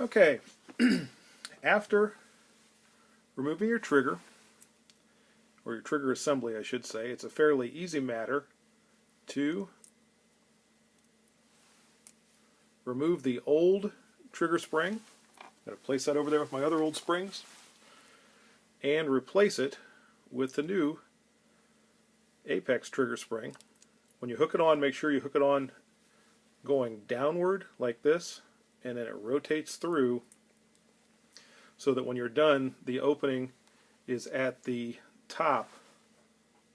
Okay, after removing your trigger, or your trigger assembly I should say, it's a fairly easy matter to remove the old trigger spring. I'm going to place that over there with my other old springs and replace it with the new Apex trigger spring. When you hook it on, make sure you hook it on going downward like this, and then it rotates through so that when you're done, the opening is at the top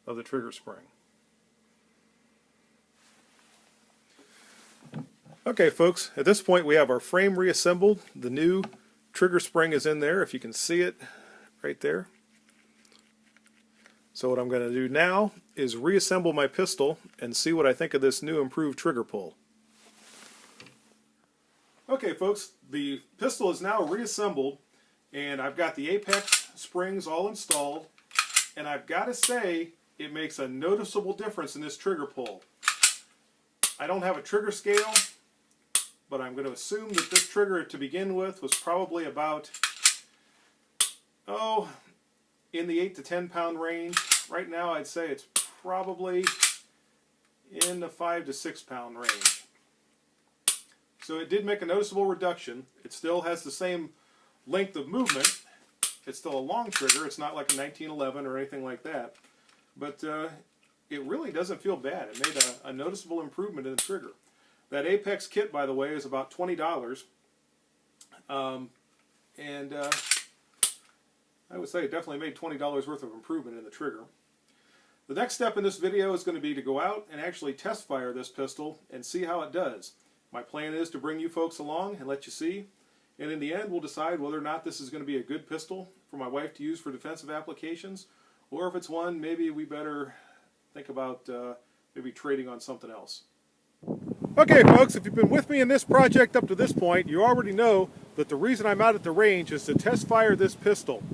of the trigger spring. Okay folks, at this point we have our frame reassembled. The new trigger spring is in there, if you can see it right there. So what I'm going to do now is reassemble my pistol and see what I think of this new improved trigger pull. Okay folks, the pistol is now reassembled and I've got the Apex springs all installed, and I've got to say it makes a noticeable difference in this trigger pull. I don't have a trigger scale, but I'm going to assume that this trigger to begin with was probably about, in the 8 to 10 pound range. Right now I'd say it's probably in the 5 to 6 pound range. So it did make a noticeable reduction. It still has the same length of movement. It's still a long trigger. It's not like a 1911 or anything like that. But it really doesn't feel bad. It made a noticeable improvement in the trigger. That Apex kit, by the way, is about $20. I would say it definitely made $20 worth of improvement in the trigger. The next step in this video is going to be to go out and actually test fire this pistol and see how it does. My plan is to bring you folks along and let you see, and in the end we'll decide whether or not this is going to be a good pistol for my wife to use for defensive applications, or if it's one maybe we better think about maybe trading on something else. Okay folks, if you've been with me in this project up to this point, you already know that the reason I'm out at the range is to test fire this pistol.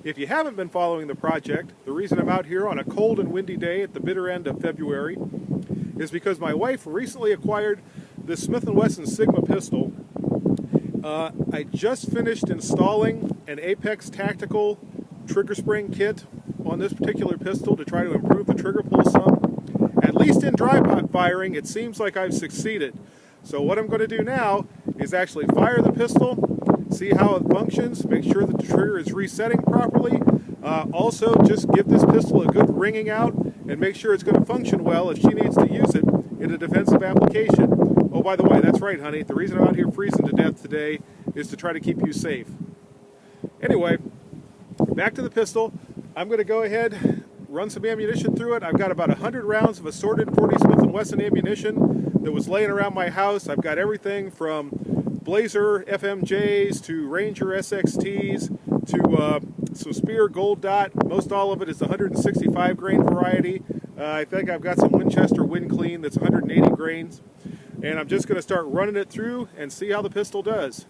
If you haven't been following the project, the reason I'm out here on a cold and windy day at the bitter end of February is because my wife recently acquired this Smith&Wesson Sigma pistol. I just finished installing an Apex Tactical trigger spring kit on this particular pistol to try to improve the trigger pull some. At least in dry firing, it seems like I've succeeded. So what I'm going to do now is actually fire the pistol, see how it functions, make sure that the trigger is resetting properly. Also, just give this pistol a good ringing out and make sure it's going to function well if she needs to use it in a defensive application. Oh, by the way, that's right, honey. The reason I'm out here freezing to death today is to try to keep you safe. Anyway, back to the pistol. I'm going to go ahead, run some ammunition through it. I've got about 100 rounds of assorted 40 Smith&Wesson ammunition that was laying around my house. I've got everything from Blazer FMJs to Ranger SXTs to some Spear Gold Dot. Most all of it is the 165 grain variety. I think I've got some Winchester Wind Clean that's 180 grains. And I'm just going to start running it through and see how the pistol does.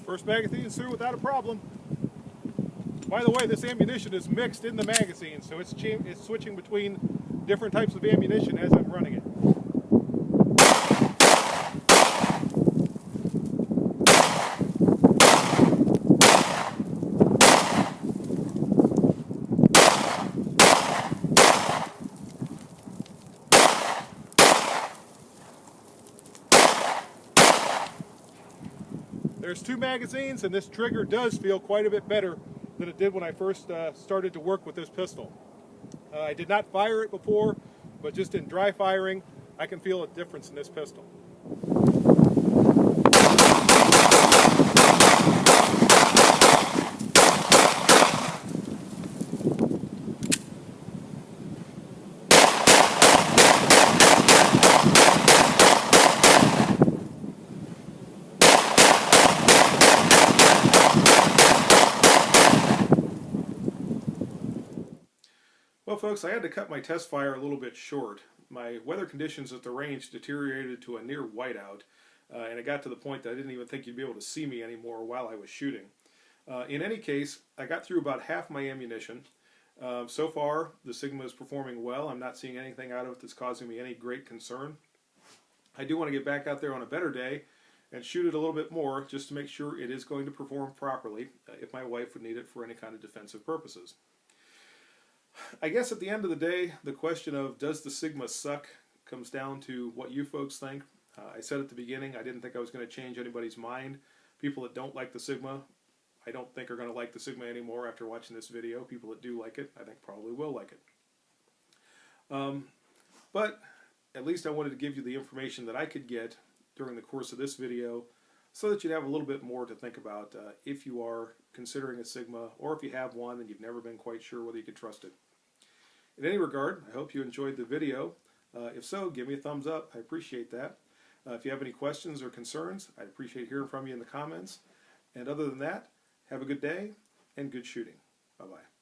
First magazine is through without a problem. By the way, this ammunition is mixed in the magazine, so it's switching between different types of ammunition as I'm running it. There's two magazines, and this trigger does feel quite a bit better than it did when I first started to work with this pistol. I did not fire it before, but just in dry firing, I can feel a difference in this pistol. Well folks, I had to cut my test fire a little bit short. My weather conditions at the range deteriorated to a near whiteout. and it got to the point that I didn't even think you'd be able to see me anymore while I was shooting. In any case, I got through about half my ammunition. So far, the Sigma is performing well. I'm not seeing anything out of it that's causing me any great concern. I do want to get back out there on a better day and shoot it a little bit more just to make sure it is going to perform properly if my wife would need it for any kind of defensive purposes. I guess at the end of the day, the question of does the Sigma suck comes down to what you folks think. I said at the beginning I didn't think I was going to change anybody's mind. People that don't like the Sigma, I don't think are going to like the Sigma anymore after watching this video. People that do like it, I think probably will like it. But at least I wanted to give you the information that I could get during the course of this video so that you'd have a little bit more to think about if you are considering a Sigma, or if you have one and you've never been quite sure whether you could trust it. In any regard, I hope you enjoyed the video. If so, give me a thumbs up. I appreciate that. If you have any questions or concerns, I'd appreciate hearing from you in the comments. And other than that, have a good day and good shooting. Bye-bye.